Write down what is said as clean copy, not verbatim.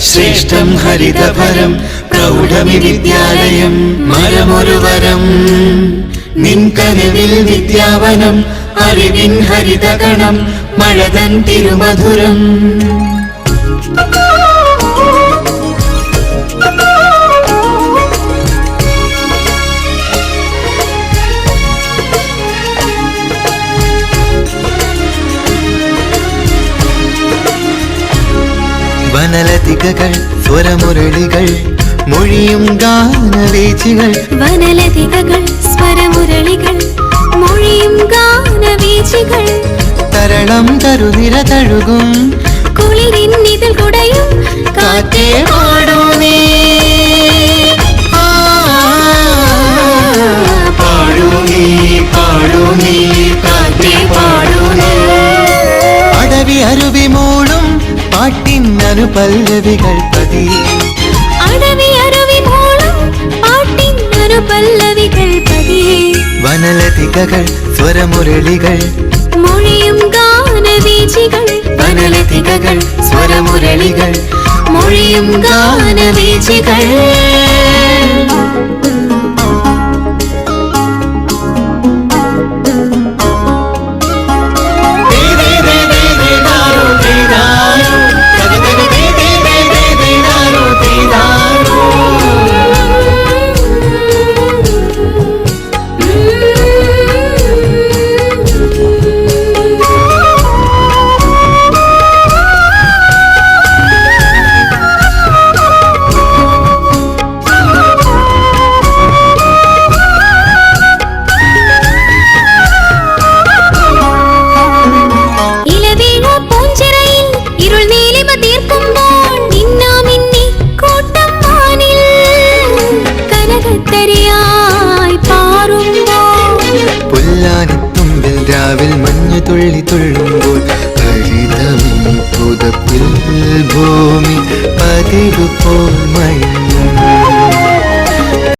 ശ്രേഷ്ഠം ഹരിതഭരം പ്രൗഢമി വിദ്യാലയം മരമൊരു വരം നിൻ കനവിൽ വിദ്യാവനം അറിവിൻ ഹരിതഗണം മഴതൻ തിരുമധുരം. വനലതികകൾ സ്വരമുരളികൾ മൊഴിയും ഗാനവേദികൾ. വനലതികകൾ സ്വരമുരളികൾ മൊഴിയും ഗാനവേദികൾ. തരളം തരുനിര തഴുകും കുളിരിന്നിതൾ കുടയും കാറ്റേ പാടൂ നീ പാടൂ നീ പാടൂ നീ കാറ്റേ പാടൂ നീ. അടവി അരുവി മൂളും പാട്ടിൻ അനുപല്ലവികൾ പതിയെ. അടവി അരുവി മൂളും പാട്ടിൻ അനുപല്ലവികൾ പതിയെ. വനലതികകൾ സ്വരമുരളികൾ മൊഴിയും ഗാനവേദികൾ. വനലതികകൾ സ്വരമുരളികൾ മൊഴിയും ഗാനവേദികൾ. പുല്ലാനിത്തുമ്പിൽ രാവിൽ മഞ്ഞു തുള്ളി തുള്ളുമ്പോൾ ഹരിതമീ പുതപ്പിൽ ഭൂമി പതിവ് പോൽ മയങ്ങും.